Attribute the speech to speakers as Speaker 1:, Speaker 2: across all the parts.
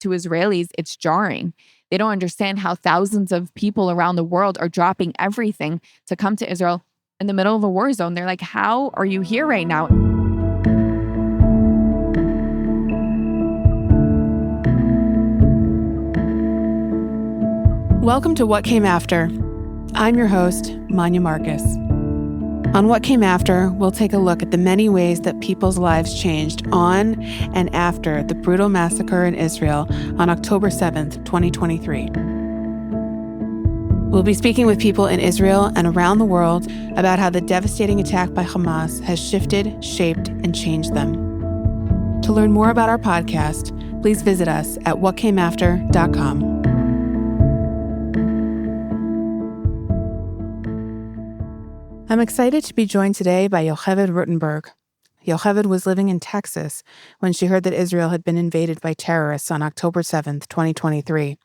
Speaker 1: to Israelis, it's jarring. They don't understand how thousands of people around the world are dropping everything to come to Israel in the middle of a war zone. They're like, how are you here right now?
Speaker 2: Welcome to What Came After. I'm your host, Manya Marcus. On What Came After, we'll take a look at the many ways that people's lives changed on and after the brutal massacre in Israel on October 7th, 2023. We'll be speaking with people in Israel and around the world about how the devastating attack by Hamas has shifted, shaped, and changed them. To learn more about our podcast, please visit us at whatcameafter.com. I'm excited to be joined today by Yocheved Rutenberg. Yocheved was living in Texas when she heard that Israel had been invaded by terrorists on October 7th, 2023.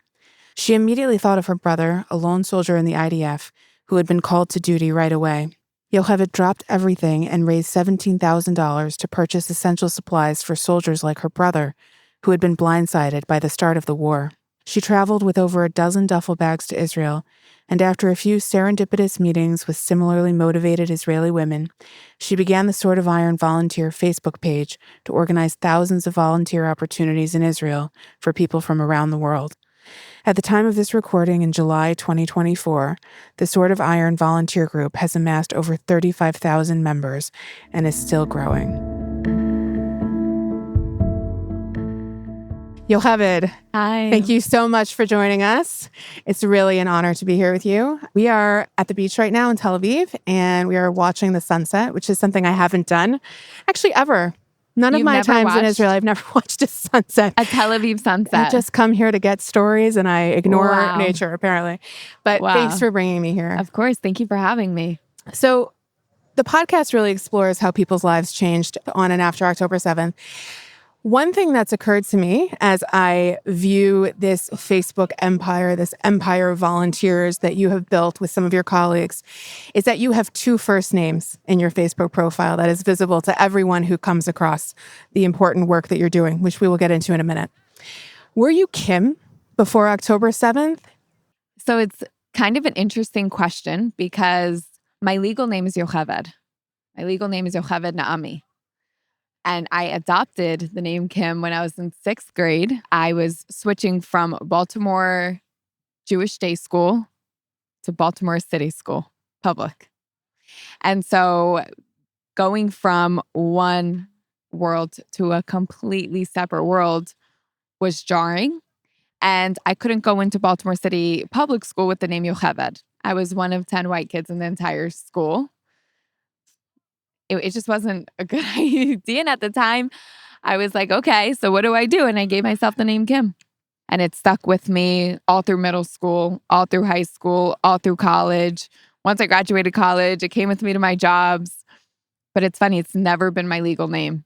Speaker 2: She immediately thought of her brother, a lone soldier in the IDF, who had been called to duty right away. Yocheved dropped everything and raised $17,000 to purchase essential supplies for soldiers like her brother, who had been blindsided by the start of the war. She traveled with over a dozen duffel bags to Israel, and after a few serendipitous meetings with similarly motivated Israeli women, she began the Sword of Iron Volunteer Facebook page to organize thousands of volunteer opportunities in Israel for people from around the world. At the time of this recording in July 2024, the Sword of Iron Volunteer Group has amassed over 35,000 members and is still growing. Yocheved,
Speaker 1: Hi.
Speaker 2: thank you so much for joining us. It's really an honor to be here with you. We are at the beach right now in Tel Aviv, and we are watching the sunset, which is something I haven't done actually ever. None of my times in Israel, I've never watched a sunset.
Speaker 1: A Tel Aviv sunset.
Speaker 2: I just come here to get stories, and I ignore nature, apparently. But thanks for bringing me here.
Speaker 1: Of course. Thank you for having me.
Speaker 2: So the podcast really explores how people's lives changed on and after October 7th. One thing that's occurred to me as I view this Facebook empire, this empire of volunteers that you have built with some of your colleagues, is that you have two first names in your Facebook profile that is visible to everyone who comes across the important work that you're doing, which we will get into in a minute. Were you Kim before October 7th?
Speaker 1: So it's kind of an interesting question because my legal name is Yocheved. My legal name is Yocheved Naami. And I adopted the name Kim when I was in 6th grade. I was switching from Baltimore Jewish Day School to Baltimore City School, public. And so going from one world to a completely separate world was jarring. And I couldn't go into Baltimore City public school with the name Yocheved. I was one of 10 white kids in the entire school. It just wasn't a good idea. And at the time, I was like, okay, so what do I do? And I gave myself the name Kim. And it stuck with me all through middle school, all through high school, all through college. Once I graduated college, it came with me to my jobs. But it's funny, it's never been my legal name.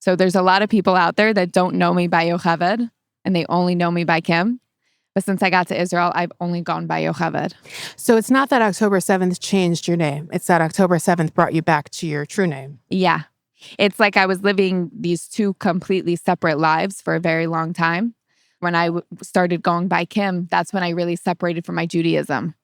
Speaker 1: So there's a lot of people out there that don't know me by Yocheved, and they only know me by Kim. But since I got to Israel, I've only gone by Yocheved.
Speaker 2: So it's not that October 7th changed your name. It's that October 7th brought you back to your true name.
Speaker 1: Yeah. It's like I was living these two completely separate lives for a very long time. When I started going by Kim, that's when I really separated from my Judaism.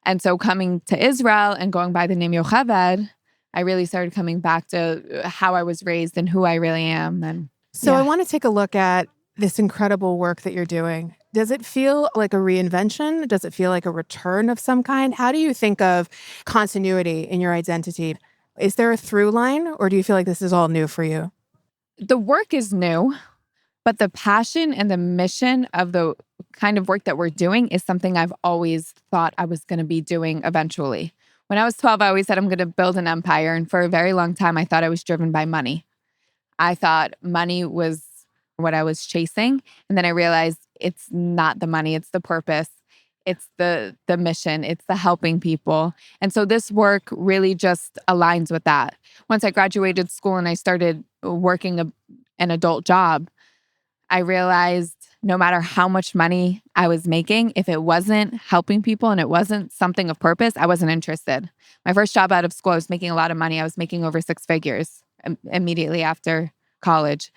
Speaker 1: And so coming to Israel and going by the name Yocheved, I really started coming back to how I was raised and who I really am. And
Speaker 2: so I want to take a look at this incredible work that you're doing. Does it feel like a reinvention? Does it feel like a return of some kind? How do you think of continuity in your identity? Is there a through line, or do you feel like this is all new for you?
Speaker 1: The work is new, but the passion and the mission of the kind of work that we're doing is something I've always thought I was going to be doing eventually. When I was 12, I always said I'm going to build an empire. And for a very long time, I thought I was driven by money. I thought money was what I was chasing. And then I realized it's not the money, it's the purpose. It's the mission. It's the helping people. And so this work really just aligns with that. Once I graduated school and I started working an adult job, I realized no matter how much money I was making, if it wasn't helping people and it wasn't something of purpose, I wasn't interested. My first job out of school, I was making a lot of money. I was making over 6 figures immediately after college.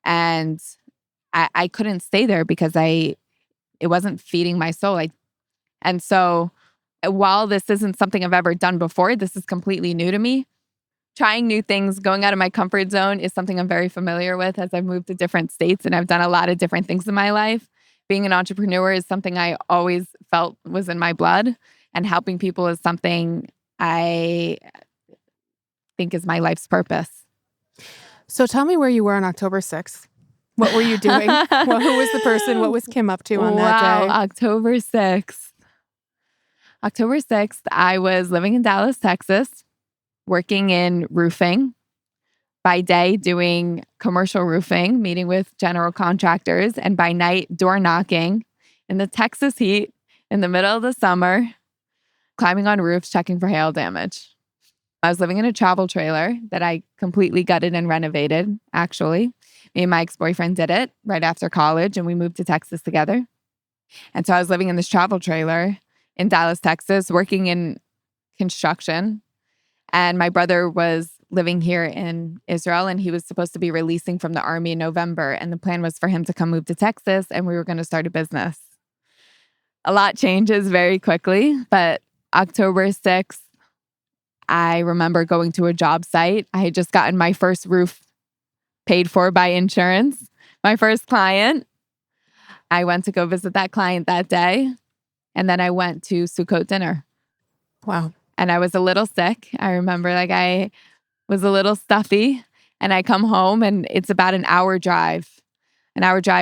Speaker 1: And I couldn't stay there because it wasn't feeding my soul. And so while this isn't something I've ever done before, this is completely new to me. Trying new things, going out of my comfort zone is something I'm very familiar with as I've moved to different states and I've done a lot of different things in my life. Being an entrepreneur is something I always felt was in my blood, and helping people is something I think is my life's purpose.
Speaker 2: So tell me where you were on October 6th. What were you doing? Well, who was the person? What was Kim up to on that day?
Speaker 1: October 6th. October 6th, I was living in Dallas, Texas, working in roofing. By day, doing commercial roofing, meeting with general contractors, and by night, door knocking in the Texas heat in the middle of the summer, climbing on roofs, checking for hail damage. I was living in a travel trailer that I completely gutted and renovated, actually. Me and my ex-boyfriend did it right after college, and we moved to Texas together. And so I was living in this travel trailer in Dallas, Texas, working in construction. And my brother was living here in Israel, and he was supposed to be releasing from the army in November. And the plan was for him to come move to Texas, and we were going to start a business. A lot changes very quickly, but October 6th, I remember going to a job site. I had just gotten my first roof paid for by insurance, my first client. I went to go visit that client that day, and then I went to Sukkot dinner.
Speaker 2: Wow.
Speaker 1: And I was a little sick. I remember I was a little stuffy, and I come home and it's about an hour drive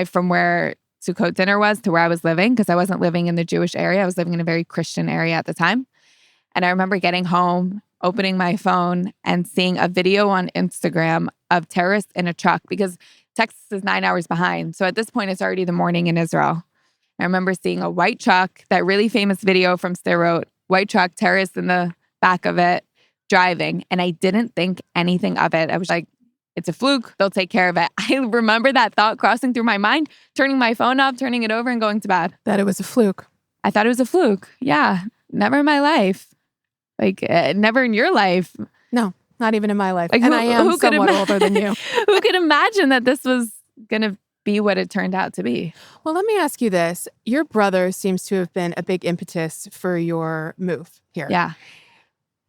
Speaker 1: from where Sukkot dinner was to where I was living, because I wasn't living in the Jewish area. I was living in a very Christian area at the time. And I remember getting home, opening my phone and seeing a video on Instagram of terrorists in a truck, because Texas is 9 hours behind. So at this point, it's already the morning in Israel. I remember seeing a white truck, that really famous video from Sderot, white truck, terrorists in the back of it, driving. And I didn't think anything of it. I was like, it's a fluke. They'll take care of it. I remember that thought crossing through my mind, turning my phone off, turning it over, and going to bed.
Speaker 2: That it was a fluke.
Speaker 1: I thought it was a fluke. Yeah. Never in my life. Never in your life.
Speaker 2: No, not even in my life. And I am somewhat older than you.
Speaker 1: Who could imagine that this was going to be what it turned out to be?
Speaker 2: Well, let me ask you this. Your brother seems to have been a big impetus for your move here.
Speaker 1: Yeah.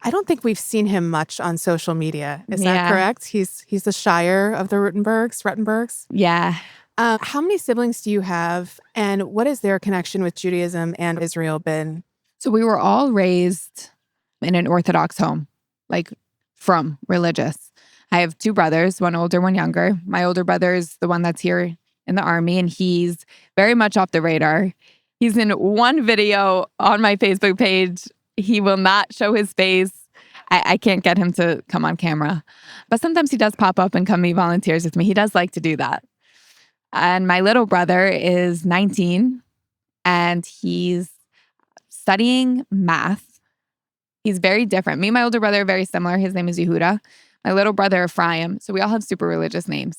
Speaker 2: I don't think we've seen him much on social media. Is that correct? He's the shire of the Ruttenbergs.
Speaker 1: Yeah.
Speaker 2: How many siblings do you have? And what is their connection with Judaism and Israel been?
Speaker 1: So we were all raised in an Orthodox home, from religious. I have two brothers, one older, one younger. My older brother is the one that's here in the army, and he's very much off the radar. He's in one video on my Facebook page. He will not show his face. I can't get him to come on camera. But sometimes he does pop up and come meet volunteers with me. He does like to do that. And my little brother is 19, and he's studying math. He's very different. Me and my older brother are very similar. His name is Yehuda. My little brother, Ephraim. So we all have super religious names.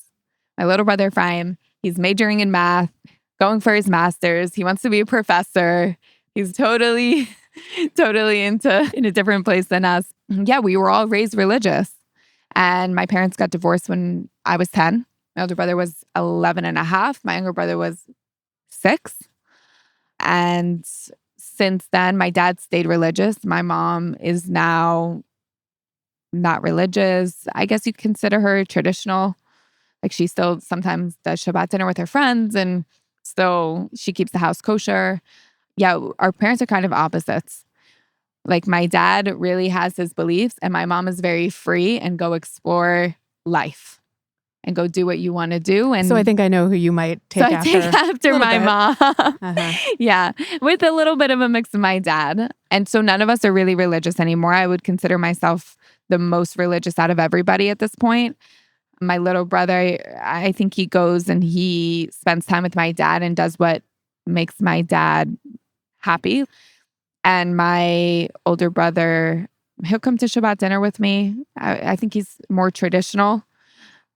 Speaker 1: My little brother, Ephraim, he's majoring in math, going for his master's. He wants to be a professor. He's totally in a different place than us. Yeah, we were all raised religious. And my parents got divorced when I was 10. My older brother was 11 and a half. My younger brother was 6. And since then, my dad stayed religious. My mom is now not religious. I guess you consider her traditional. She still sometimes does Shabbat dinner with her friends, and still she keeps the house kosher. Yeah, our parents are kind of opposites. My dad really has his beliefs, and my mom is very free and go explore life and go do what you want to do. And
Speaker 2: so I think I know who you might take after.
Speaker 1: I take after my mom.
Speaker 2: Uh-huh.
Speaker 1: Yeah, with a little bit of a mix of my dad. And so none of us are really religious anymore. I would consider myself the most religious out of everybody at this point. My little brother, I think he goes and he spends time with my dad and does what makes my dad happy. And my older brother, he'll come to Shabbat dinner with me. I think he's more traditional.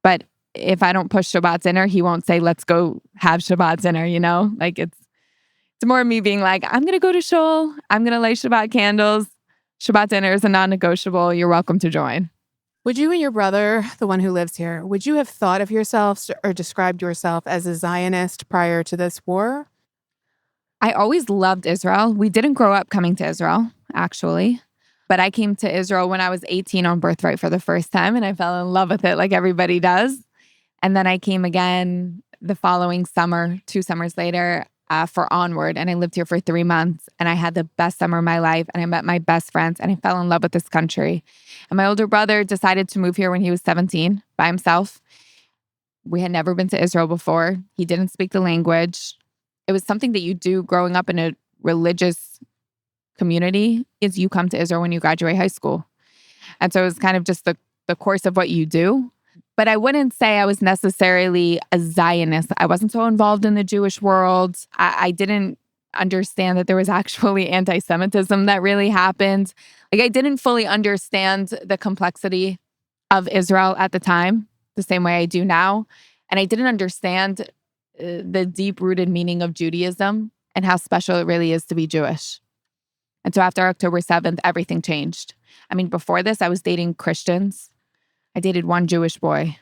Speaker 1: But if I don't push Shabbat dinner, he won't say, let's go have Shabbat dinner, It's more me being like, I'm going to go to shul. I'm going to light Shabbat candles. Shabbat dinner is a non-negotiable. You're welcome to join.
Speaker 2: Would you and your brother, the one who lives here, would you have thought of yourself or described yourself as a Zionist prior to this war?
Speaker 1: I always loved Israel. We didn't grow up coming to Israel, actually. But I came to Israel when I was 18 on birthright for the first time, and I fell in love with it like everybody does. And then I came again the following summer, 2 summers later, for Onward. And I lived here for 3 months, and I had the best summer of my life. And I met my best friends, and I fell in love with this country. And my older brother decided to move here when he was 17 by himself. We had never been to Israel before. He didn't speak the language. It was something that you do growing up in a religious community is you come to Israel when you graduate high school. And so it was kind of just the course of what you do. But I wouldn't say I was necessarily a Zionist. I wasn't so involved in the Jewish world. I didn't understand that there was actually anti-Semitism that really happened. Like I didn't fully understand the complexity of Israel at the time, the same way I do now. And I didn't understand the deep-rooted meaning of Judaism and how special it really is to be Jewish. And so after October 7th, everything changed. I mean, before this, I was dating Christians. I dated one Jewish boy.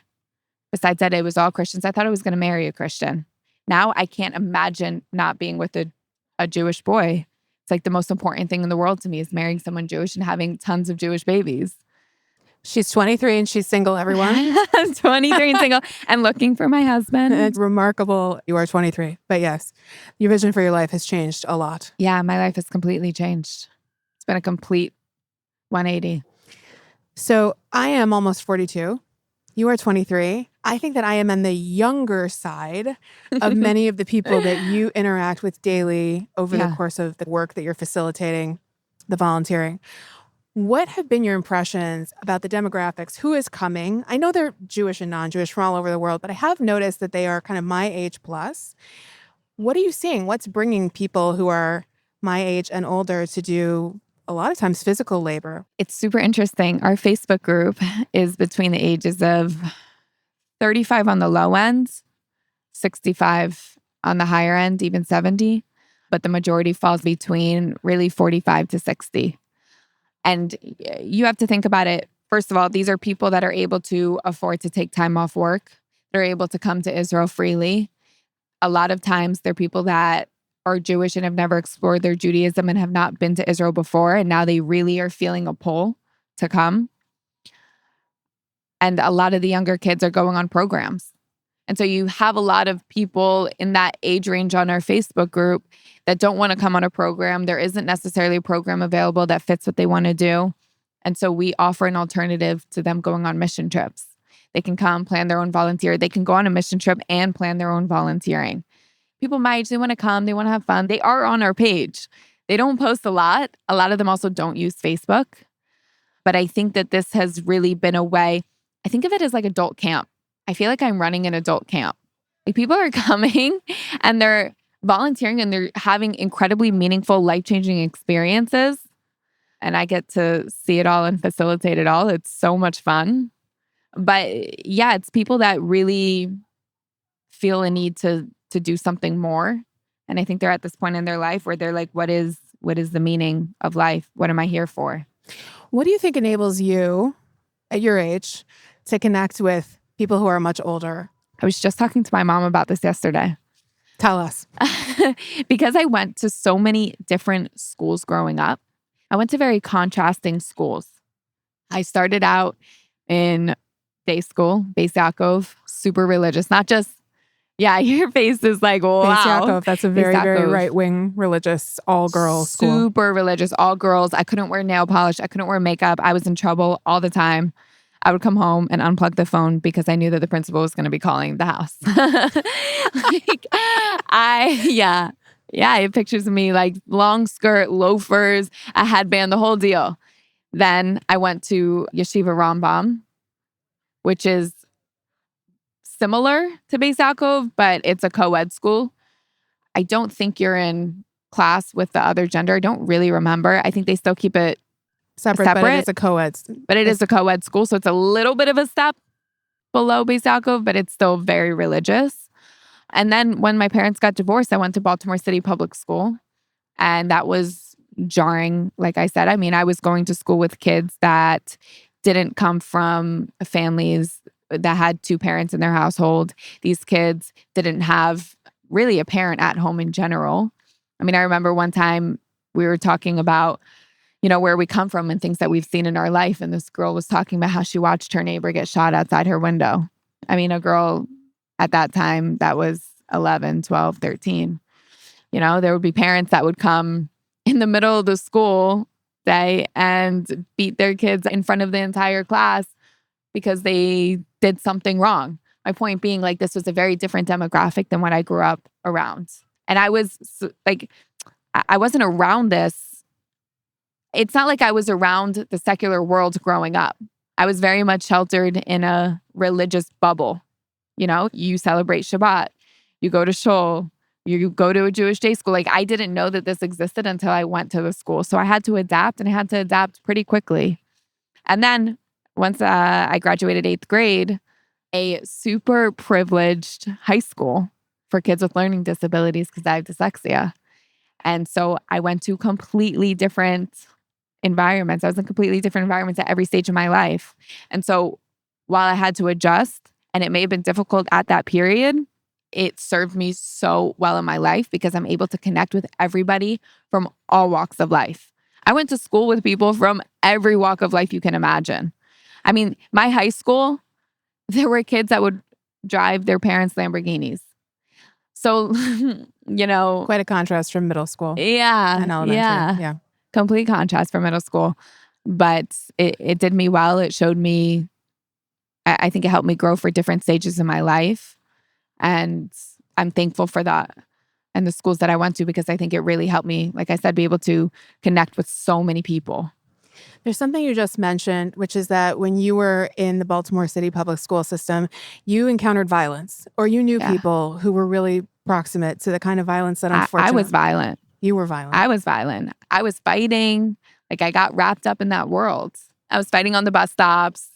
Speaker 1: Besides that, it was all Christians. I thought I was going to marry a Christian. Now I can't imagine not being with a Jewish boy. It's like the most important thing in the world to me is marrying someone Jewish and having tons of Jewish babies.
Speaker 2: She's 23 and she's single, everyone.
Speaker 1: 23 and single and looking for my husband.
Speaker 2: It's remarkable you are 23. But yes, your vision for your life has changed a lot.
Speaker 1: Yeah, my life has completely changed. It's been a complete 180.
Speaker 2: So I am almost 42. You are 23. I think that I am on the younger side of many of the people that you interact with daily over the course of the work that you're facilitating, the volunteering. What have been your impressions about the demographics? Who is coming? I know they're Jewish and non-Jewish from all over the world, but I have noticed that they are kind of my age plus. What are you seeing? What's bringing people who are my age and older to do a lot of times physical labor?
Speaker 1: It's super interesting. Our Facebook group is between the ages of 35 on the low end, 65 on the higher end, even 70. But the majority falls between really 45 to 60. And you have to think about it. First of all, these are people that are able to afford to take time off work. They're able to come to Israel freely. A lot of times they're people that are Jewish and have never explored their Judaism and have not been to Israel before. And now they really are feeling a pull to come. And a lot of the younger kids are going on programs. And so you have a lot of people in that age range on our Facebook group that don't want to come on a program. There isn't necessarily a program available that fits what they want to do. And so we offer an alternative to them going on mission trips. They can come, plan their own volunteer. They can go on a mission trip and plan their own volunteering. People my age, they want to come, they want to have fun. They are on our page. They don't post a lot. A lot of them also don't use Facebook. But I think that this has really been a way, I think of it as like adult camp. I feel like I'm running an adult camp. Like people are coming and they're volunteering and they're having incredibly meaningful, life-changing experiences. And I get to see it all and facilitate it all. It's so much fun. But yeah, it's people that really feel a need to do something more. And I think they're at this point in their life where they're like, what is the meaning of life? What am I here for?
Speaker 2: What do you think enables you at your age to connect with people who are much older?
Speaker 1: I was just talking to my mom about this yesterday.
Speaker 2: Tell us.
Speaker 1: Because I went to so many different schools growing up. I went to very contrasting schools. I started out in day school, Beis Yaakov, super religious, not just, your face is like, wow.
Speaker 2: Beis Yaakov, that's a very, very right-wing religious, all-girls school.
Speaker 1: Super religious, all girls. I couldn't wear nail polish. I couldn't wear makeup. I was in trouble all the time. I would come home and unplug the phone because I knew that the principal was going to be calling the house. I have pictures of me like long skirt, loafers, a headband, the whole deal. Then I went to Yeshiva Rambam, which is similar to Beis Yaakov, but it's a co-ed school. I don't think you're in class with the other gender. I don't really remember. I think they still keep it separate.
Speaker 2: But it is a co-ed.
Speaker 1: But it is a co-ed school, so it's a little bit of a step below Beis Yaakov, but it's still very religious. And then when my parents got divorced, I went to Baltimore City Public School, and that was jarring, like I said. I mean, I was going to school with kids that didn't come from families that had two parents in their household. These kids didn't have really a parent at home in general. I mean, I remember one time we were talking about, where we come from and things that we've seen in our life. And this girl was talking about how she watched her neighbor get shot outside her window. I mean, a girl at that time that was 11, 12, 13. There would be parents that would come in the middle of the school day and beat their kids in front of the entire class because they did something wrong. My point being, like, this was a very different demographic than what I grew up around. And I wasn't around this. It's not like I was around the secular world growing up. I was very much sheltered in a religious bubble. You celebrate Shabbat, you go to shul, you go to a Jewish day school. Like, I didn't know that this existed until I went to the school. So I had to adapt, and I had to adapt pretty quickly. And then once I graduated 8th grade, a super privileged high school for kids with learning disabilities because I have dyslexia. And so I went to completely different environments. I was in completely different environments at every stage of my life. And so while I had to adjust, and it may have been difficult at that period, it served me so well in my life because I'm able to connect with everybody from all walks of life. I went to school with people from every walk of life you can imagine. I mean, my high school, there were kids that would drive their parents' Lamborghinis. So,
Speaker 2: Quite a contrast from middle school.
Speaker 1: Yeah.
Speaker 2: And elementary. Yeah.
Speaker 1: Complete contrast from middle school. But it did me well. It showed me, I think it helped me grow for different stages in my life. And I'm thankful for that and the schools that I went to because I think it really helped me, like I said, be able to connect with so many people.
Speaker 2: There's something you just mentioned, which is that when you were in the Baltimore City public school system, you encountered violence, or you knew people who were really proximate to the kind of violence that unfortunately...
Speaker 1: I was violent.
Speaker 2: You were violent.
Speaker 1: I was violent. I was fighting. Like, I got wrapped up in that world. I was fighting on the bus stops.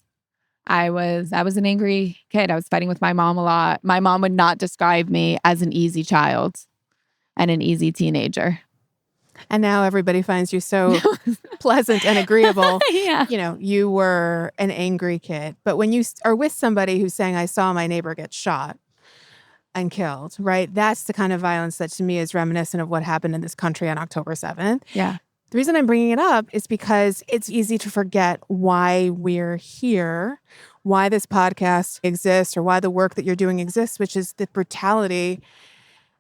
Speaker 1: I was an angry kid. I was fighting with my mom a lot. My mom would not describe me as an easy child and an easy teenager.
Speaker 2: And now everybody finds you so pleasant and agreeable.
Speaker 1: Yeah.
Speaker 2: You were an angry kid. But when you are with somebody who's saying, I saw my neighbor get shot and killed, right? That's the kind of violence that to me is reminiscent of what happened in this country on October 7th.
Speaker 1: Yeah.
Speaker 2: The reason I'm bringing it up is because it's easy to forget why we're here, why this podcast exists, or why the work that you're doing exists, which is the brutality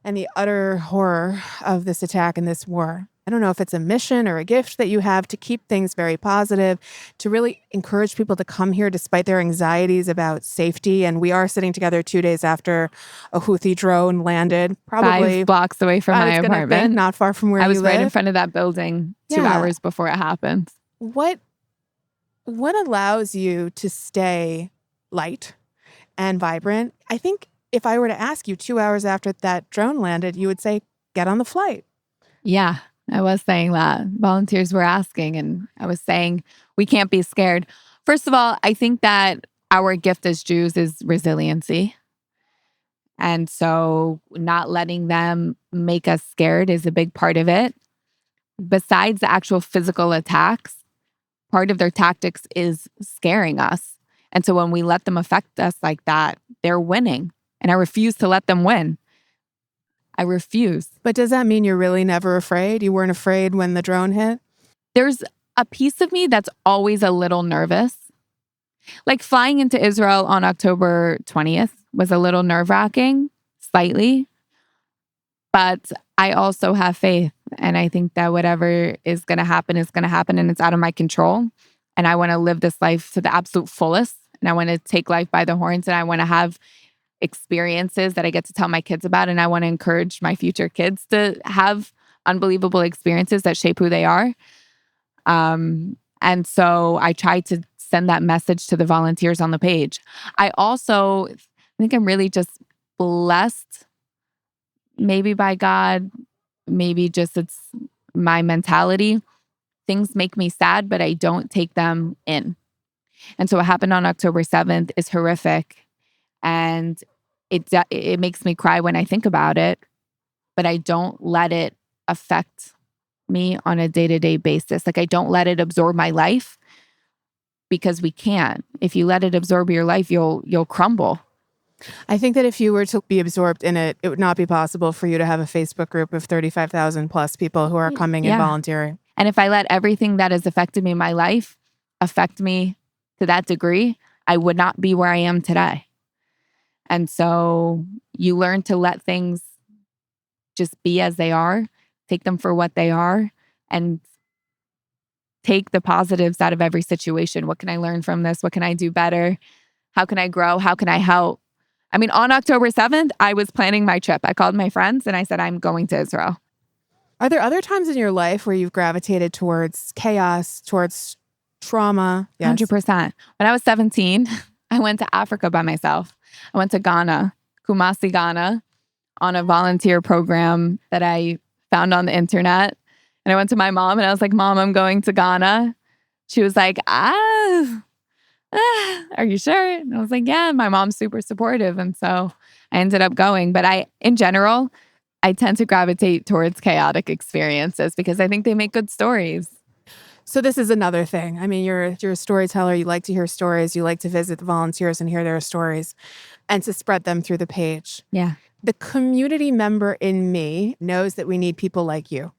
Speaker 2: and the utter horror of this attack and this war. I don't know if it's a mission or a gift that you have to keep things very positive, to really encourage people to come here despite their anxieties about safety. And we are sitting together 2 days after a Houthi drone landed, probably
Speaker 1: 5 blocks away from my apartment.
Speaker 2: Not far from where you live.
Speaker 1: I was right in front of that building 2 hours before it happened.
Speaker 2: What allows you to stay light and vibrant? I think if I were to ask you 2 hours after that drone landed, you would say, get on the flight.
Speaker 1: Yeah, I was saying that. Volunteers were asking, and I was saying, we can't be scared. First of all, I think that our gift as Jews is resiliency. And so not letting them make us scared is a big part of it. Besides the actual physical attacks, part of their tactics is scaring us. And so when we let them affect us like that, they're winning. And I refuse to let them win. I refuse.
Speaker 2: But does that mean you're really never afraid? You weren't afraid when the drone hit?
Speaker 1: There's a piece of me that's always a little nervous. Like, flying into Israel on October 20th was a little nerve-wracking, slightly. But I also have faith. And I think that whatever is going to happen is going to happen, and it's out of my control. And I want to live this life to the absolute fullest. And I want to take life by the horns, and I want to have experiences that I get to tell my kids about. And I want to encourage my future kids to have unbelievable experiences that shape who they are. And so I try to send that message to the volunteers on the page. I think I'm really just blessed, maybe by God, maybe just it's my mentality. Things make me sad, but I don't take them in. And so what happened on October 7th is horrific. And it makes me cry when I think about it, but I don't let it affect me on a day-to-day basis. Like, I don't let it absorb my life, because we can't. If you let it absorb your life, you'll crumble.
Speaker 2: I think that if you were to be absorbed in it, it would not be possible for you to have a Facebook group of 35,000 plus people who are coming and volunteering.
Speaker 1: And if I let everything that has affected me in my life affect me to that degree, I would not be where I am today. And so you learn to let things just be as they are, take them for what they are, and take the positives out of every situation. What can I learn from this? What can I do better? How can I grow? How can I help? I mean, on October 7th, I was planning my trip. I called my friends and I said, I'm going to Israel.
Speaker 2: Are there other times in your life where you've gravitated towards chaos, towards trauma?
Speaker 1: Yes. 100%. When I was 17, I went to Africa by myself. I went to Ghana, Kumasi, Ghana, on a volunteer program that I found on the internet. And I went to my mom and I was like, Mom, I'm going to Ghana. She was like, are you sure? And I was like, yeah, my mom's super supportive. And so I ended up going. But in general, I tend to gravitate towards chaotic experiences because I think they make good stories.
Speaker 2: So this is another thing. I mean, you're a storyteller. You like to hear stories. You like to visit the volunteers and hear their stories and to spread them through the page.
Speaker 1: Yeah.
Speaker 2: The community member in me knows that we need people like you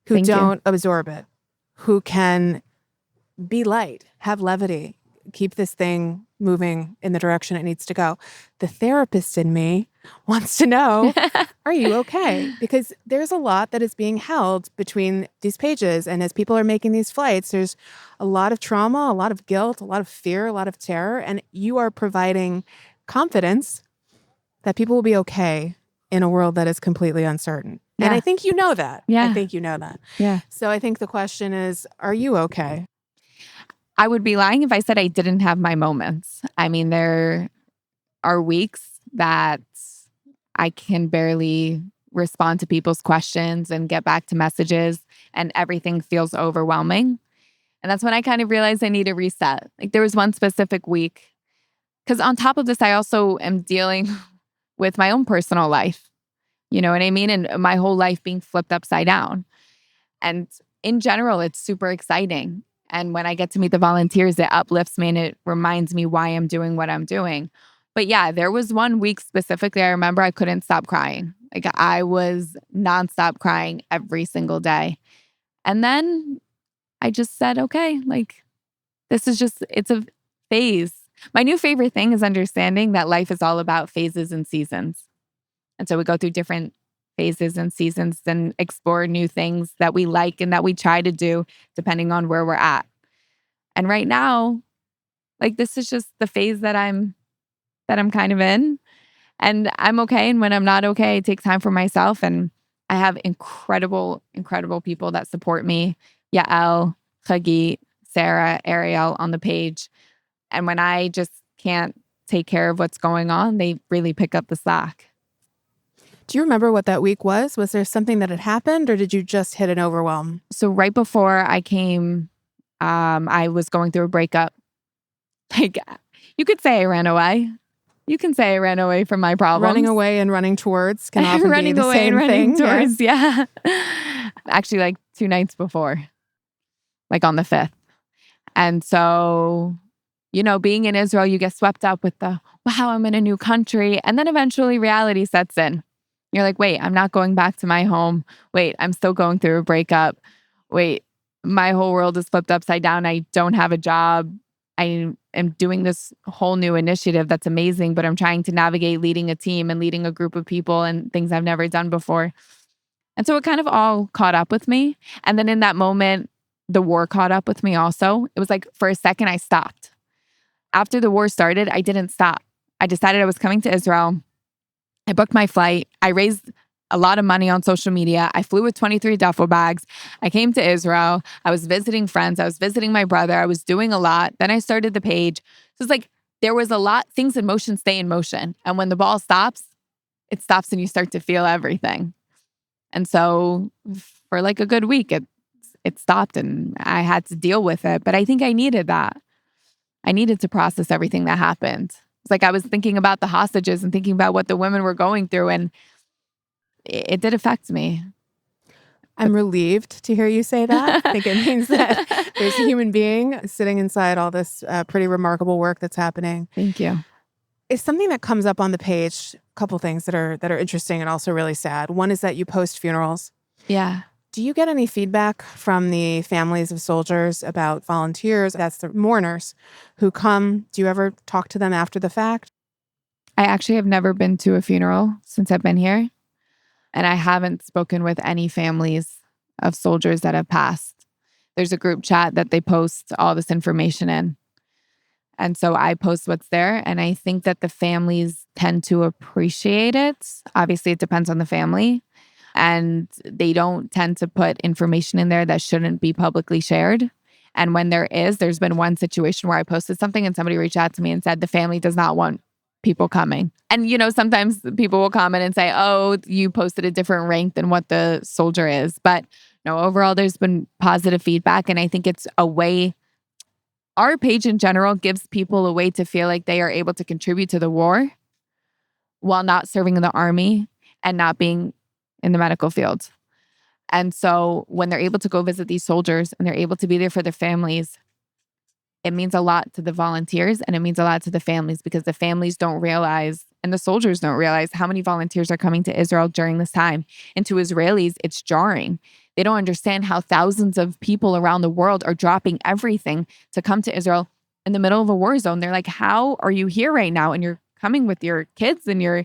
Speaker 2: who don't absorb it, who can be light, have levity, keep this thing moving in the direction it needs to go. The therapist in me wants to know, are you okay? Because there's a lot that is being held between these pages. And as people are making these flights, there's a lot of trauma, a lot of guilt, a lot of fear, a lot of terror. And you are providing confidence that people will be okay in a world that is completely uncertain. Yeah. And I think you know that.
Speaker 1: Yeah.
Speaker 2: I think you know that.
Speaker 1: Yeah.
Speaker 2: So I think the question is, are you okay?
Speaker 1: I would be lying if I said I didn't have my moments. I mean, there are weeks that I can barely respond to people's questions and get back to messages, and everything feels overwhelming. And that's when I kind of realized I need a reset. Like there was one specific week, because on top of this, I also am dealing with my own personal life. You know what I mean? And my whole life being flipped upside down. And in general, it's super exciting. And when I get to meet the volunteers, it uplifts me and it reminds me why I'm doing what I'm doing. But yeah, there was one week specifically, I remember I couldn't stop crying. Like I was nonstop crying every single day. And then I just said, okay, like this is just, it's a phase. My new favorite thing is understanding that life is all about phases and seasons. And so we go through different phases and seasons and explore new things that we like and that we try to do depending on where we're at. And right now, like this is just the phase that I'm kind of in. And I'm okay. And when I'm not okay, I take time for myself. And I have incredible, incredible people that support me. Yael, Chagit, Sarah, Ariel on the page. And when I just can't take care of what's going on, they really pick up the slack.
Speaker 2: Do you remember what that week was? Was there something that had happened or did you just hit an overwhelm?
Speaker 1: So right before I came, I was going through a breakup. Like you could say I ran away. You can say I ran away from my problems.
Speaker 2: Running away and running towards can often
Speaker 1: running
Speaker 2: be the
Speaker 1: away
Speaker 2: same
Speaker 1: and running
Speaker 2: thing.
Speaker 1: Towards, yeah. Actually, like 2 nights before, like on the 5th. And so, you know, being in Israel, you get swept up with the, wow, I'm in a new country. And then eventually reality sets in. You're like, wait, I'm not going back to my home. Wait, I'm still going through a breakup. Wait, my whole world is flipped upside down. I don't have a job. I am doing this whole new initiative that's amazing, but I'm trying to navigate leading a team and leading a group of people and things I've never done before. And so it kind of all caught up with me. And then in that moment, the war caught up with me also. It was like for a second, I stopped. After the war started, I didn't stop. I decided I was coming to Israel. I booked my flight. I raised a lot of money on social media. I flew with 23 duffel bags. I came to Israel. I was visiting friends. I was visiting my brother. I was doing a lot. Then I started the page. So it's like there was a lot. Things in motion stay in motion. And when the ball stops, it stops and you start to feel everything. And so for like a good week, it stopped and I had to deal with it. But I think I needed that. I needed to process everything that happened. It's like I was thinking about the hostages and thinking about what the women were going through, and it did affect me.
Speaker 2: I'm relieved to hear you say that. I think it means that there's a human being sitting inside all this pretty remarkable work that's happening.
Speaker 1: Thank you.
Speaker 2: It's something that comes up on the page, a couple things that are interesting and also really sad. One is that you post funerals.
Speaker 1: Yeah.
Speaker 2: Do you get any feedback from the families of soldiers about volunteers, that's the mourners, who come? Do you ever talk to them after the fact?
Speaker 1: I actually have never been to a funeral since I've been here. And I haven't spoken with any families of soldiers that have passed. There's a group chat that they post all this information in. And so I post what's there. And I think that the families tend to appreciate it. Obviously, it depends on the family. And they don't tend to put information in there that shouldn't be publicly shared. And when there's been one situation where I posted something and somebody reached out to me and said the family does not want people coming. And, sometimes people will comment and say, oh, you posted a different rank than what the soldier is. But no, overall, there's been positive feedback. And I think it's a way, our page in general gives people a way to feel like they are able to contribute to the war while not serving in the army and not being in the medical field. And so when they're able to go visit these soldiers and they're able to be there for their families, it means a lot to the volunteers and it means a lot to the families, because the families don't realize and the soldiers don't realize how many volunteers are coming to Israel during this time. And to Israelis, it's jarring. They don't understand how thousands of people around the world are dropping everything to come to Israel in the middle of a war zone. They're like, how are you here right now? And you're coming with your kids and you're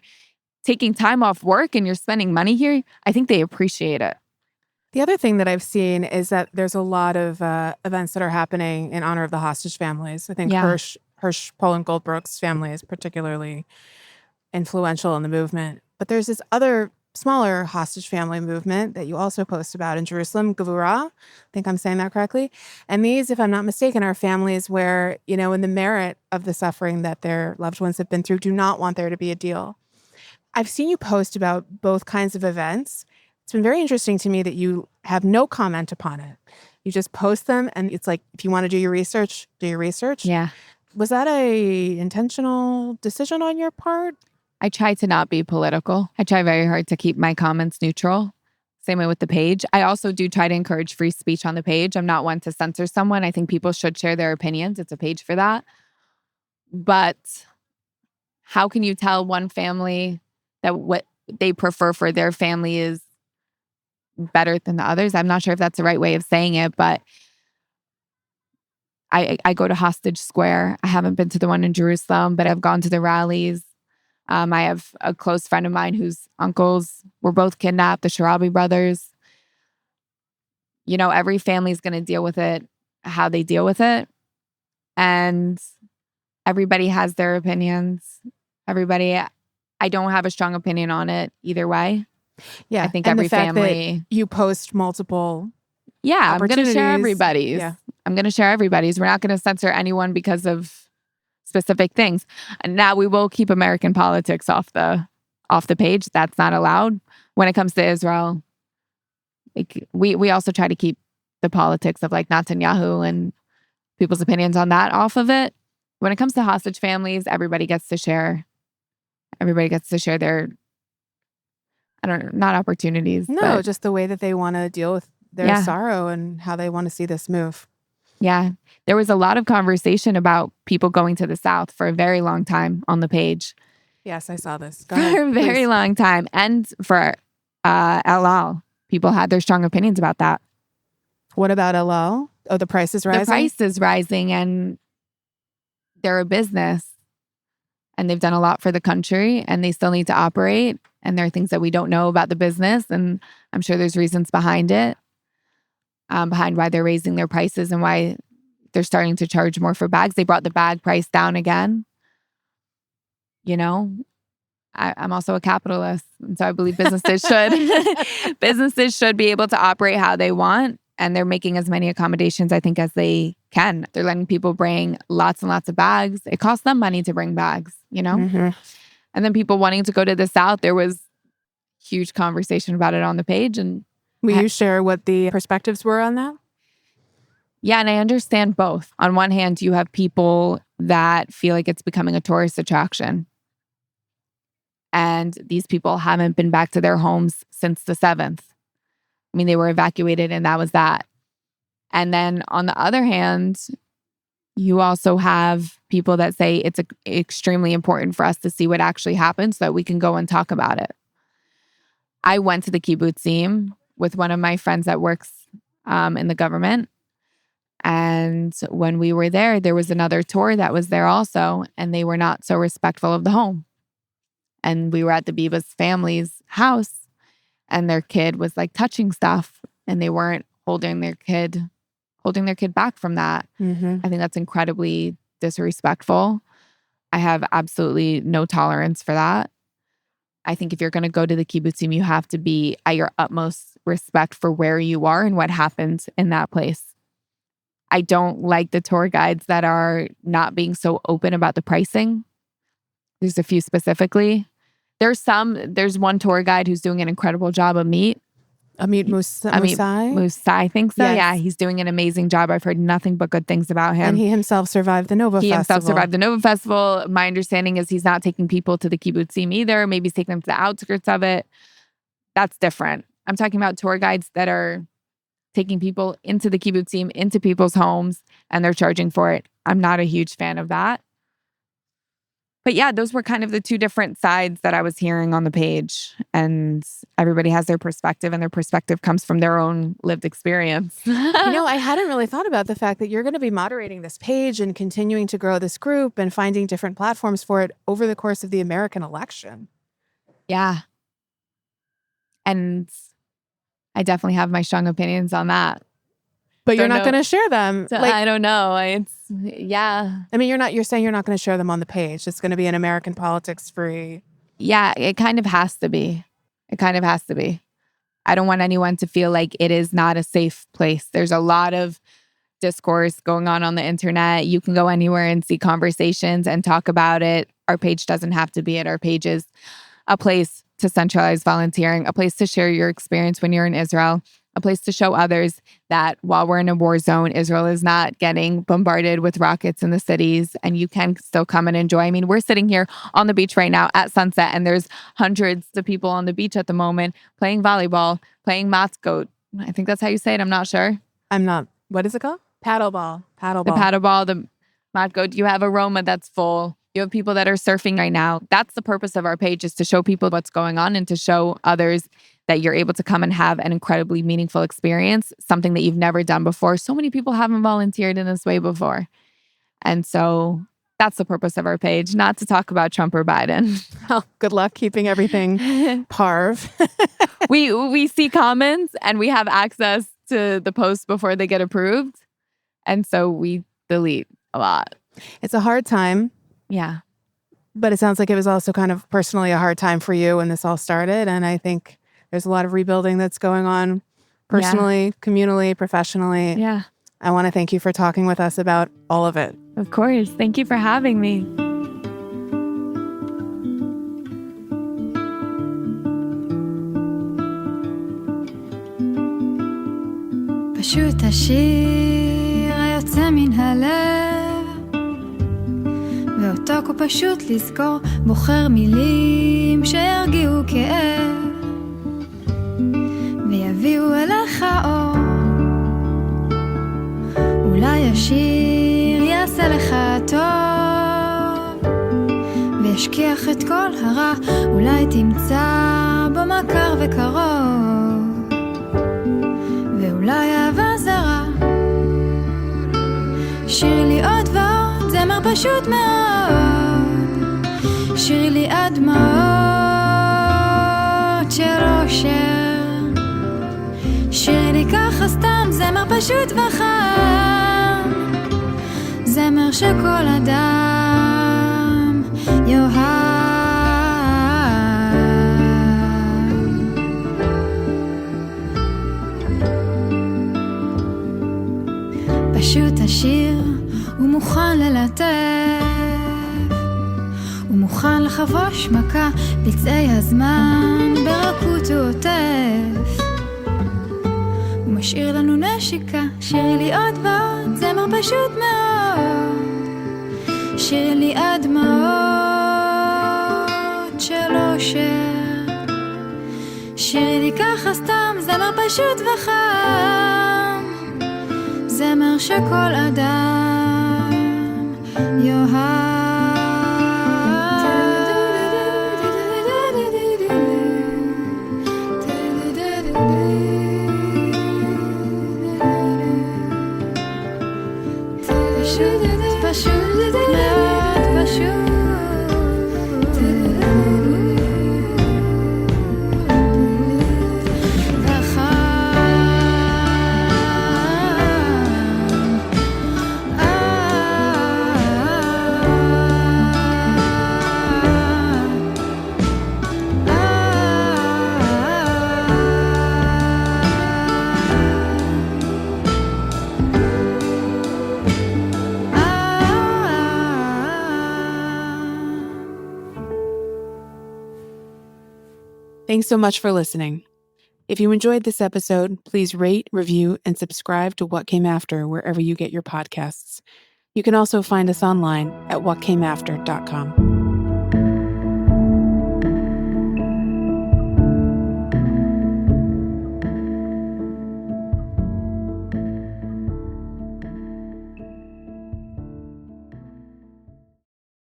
Speaker 1: taking time off work and you're spending money here. I think they appreciate it.
Speaker 2: The other thing that I've seen is that there's a lot of events that are happening in honor of the hostage families. I think Hirsch Poland Goldberg's family is particularly influential in the movement. But there's this other smaller hostage family movement that you also post about in Jerusalem, Gevurah. I think I'm saying that correctly. And these, if I'm not mistaken, are families where, in the merit of the suffering that their loved ones have been through, do not want there to be a deal. I've seen you post about both kinds of events. It's been very interesting to me that you have no comment upon it. You just post them, and it's like, if you want to do your research, do your research.
Speaker 1: Yeah.
Speaker 2: Was that a intentional decision on your part?
Speaker 1: I try to not be political. I try very hard to keep my comments neutral. Same way with the page. I also do try to encourage free speech on the page. I'm not one to censor someone. I think people should share their opinions. It's a page for that. But how can you tell one family that what they prefer for their family is better than the others? I'm not sure if that's the right way of saying it, but I go to Hostage Square. I haven't been to the one in Jerusalem, but I've gone to the rallies. I have a close friend of mine whose uncles were both kidnapped, the Sharabi brothers. Every family's going to deal with it how they deal with it. And everybody has their opinions. I don't have a strong opinion on it either way.
Speaker 2: Yeah.
Speaker 1: I think
Speaker 2: and
Speaker 1: every
Speaker 2: the fact
Speaker 1: family.
Speaker 2: That you post multiple.
Speaker 1: Yeah, I'm going to share everybody's.
Speaker 2: Yeah.
Speaker 1: I'm going to share everybody's. We're not going to censor anyone because of specific things. And now we will keep American politics off the page. That's not allowed. When it comes to Israel, we also try to keep the politics of like Netanyahu and people's opinions on that off of it. When it comes to hostage families, everybody gets to share their, I don't know, not opportunities.
Speaker 2: No, just the way that they want to deal with their sorrow and how they want to see this move.
Speaker 1: Yeah. There was a lot of conversation about people going to the South for a very long time on the page.
Speaker 2: Yes, I saw this.
Speaker 1: For a very long time. And for El Al, people had their strong opinions about that.
Speaker 2: What about El Al? Oh, the price is rising?
Speaker 1: The price is rising, and they're a business. And they've done a lot for the country, and they still need to operate. And there are things that we don't know about the business. And I'm sure there's reasons behind it. Behind why they're raising their prices and why they're starting to charge more for bags. They brought the bag price down again. I'm also a capitalist. And so I believe businesses should be able to operate how they want. And they're making as many accommodations, I think, as they can. They're letting people bring lots and lots of bags. It costs them money to bring bags,
Speaker 2: Mm-hmm.
Speaker 1: And then people wanting to go to the South. There was huge conversation about it on the page. And
Speaker 2: will you share what the perspectives were on that?
Speaker 1: Yeah, and I understand both. On one hand, you have people that feel like it's becoming a tourist attraction. And these people haven't been back to their homes since the 7th. I mean, they were evacuated and that was that. And then on the other hand, you also have people that say it's extremely important for us to see what actually happened so that we can go and talk about it. I went to the kibbutzim with one of my friends that works in the government. And when we were there was another tour that was there also, and they were not so respectful of the home. And we were at the Bibas family's house, and their kid was like touching stuff, and they weren't holding their kid back from that.
Speaker 2: Mm-hmm.
Speaker 1: I think that's incredibly disrespectful. I have absolutely no tolerance for that. I think if you're going to go to the kibbutzim, you have to be at your utmost respect for where you are and what happened in that place. I don't like the tour guides that are not being so open about the pricing. There's a few specifically. There's one tour guide who's doing an incredible job of meat.
Speaker 2: Amit Musai,
Speaker 1: I think so.
Speaker 2: Yes.
Speaker 1: Yeah, he's doing an amazing job. I've heard nothing but good things about him.
Speaker 2: And he himself survived the Nova Festival.
Speaker 1: My understanding is he's not taking people to the kibbutzim either. Maybe he's taking them to the outskirts of it. That's different. I'm talking about tour guides that are taking people into the kibbutzim, into people's homes, and they're charging for it. I'm not a huge fan of that. But yeah, those were kind of the two different sides that I was hearing on the page. And everybody has their perspective, and their perspective comes from their own lived experience.
Speaker 2: I hadn't really thought about the fact that you're going to be moderating this page and continuing to grow this group and finding different platforms for it over the course of the American election.
Speaker 1: Yeah. And I definitely have my strong opinions on that.
Speaker 2: But you're not going to share them.
Speaker 1: I don't know. Yeah.
Speaker 2: I mean, you're saying you're not going to share them on the page. It's going to be an American politics free.
Speaker 1: Yeah, it kind of has to be. I don't want anyone to feel like it is not a safe place. There's a lot of discourse going on the internet. You can go anywhere and see conversations and talk about it. Our page doesn't have to be it. Our page is a place to centralize volunteering, a place to share your experience when you're in Israel, a place to show others that while we're in a war zone, Israel is not getting bombarded with rockets in the cities, and you can still come and enjoy. I mean, we're sitting here on the beach right now at sunset, and there's hundreds of people on the beach at the moment playing volleyball, playing matzgot. I think that's how you say it. I'm not sure.
Speaker 2: I'm not. What is it called? Paddleball.
Speaker 1: The paddleball, the matzgot. You have Aroma that's full. You have people that are surfing right now. That's the purpose of our page, is to show people what's going on and to show others that you're able to come and have an incredibly meaningful experience, something that you've never done before. So many people haven't volunteered in this way before. And so that's the purpose of our page, not to talk about Trump or Biden.
Speaker 2: Well, good luck keeping everything parv.
Speaker 1: We see comments and we have access to the posts before they get approved. And so we delete a lot.
Speaker 2: It's a hard time.
Speaker 1: Yeah.
Speaker 2: But it sounds like it was also kind of personally a hard time for you when this all started. And I think there's a lot of rebuilding that's going on personally, communally, professionally.
Speaker 1: Yeah.
Speaker 2: I want to thank you for talking with us about all of it.
Speaker 1: Of course. Thank you for having me.
Speaker 3: פשוט השיר היוצא מן הלב, ואותו כה פשוט לזכור, בוחר מילים שירגיעו כאב ויביאו אליך אור. אולי השיר יעשה לך טוב וישכיח את כל הרע, אולי תמצא בו מה קר וקרוב, ואולי אהבה זרה. שיר לי עוד ועוד, זמר פשוט מאוד, שיר לי עד דמעות של אושר, שיר לי ככה סתם, זמר פשוט וחם, זמר שכל אדם יאהב. פשוט השיר, הוא מוכן ללטף, הוא מוכן לחבוש מכה, פצעי הזמן ברכות הוא עוטף, הוא משאיר לנו נשיקה. שירי לי עוד ועוד, זמר פשוט מאוד, שירי לי עד דמעות של אושר, שירי לי ככה סתם, זמר פשוט וחם, זמר שכל אדם יאהב. פשוט מאוד פשוט
Speaker 2: Thanks so much for listening. If you enjoyed this episode, please rate, review, and subscribe to What Came After wherever you get your podcasts. You can also find us online at whatcameafter.com.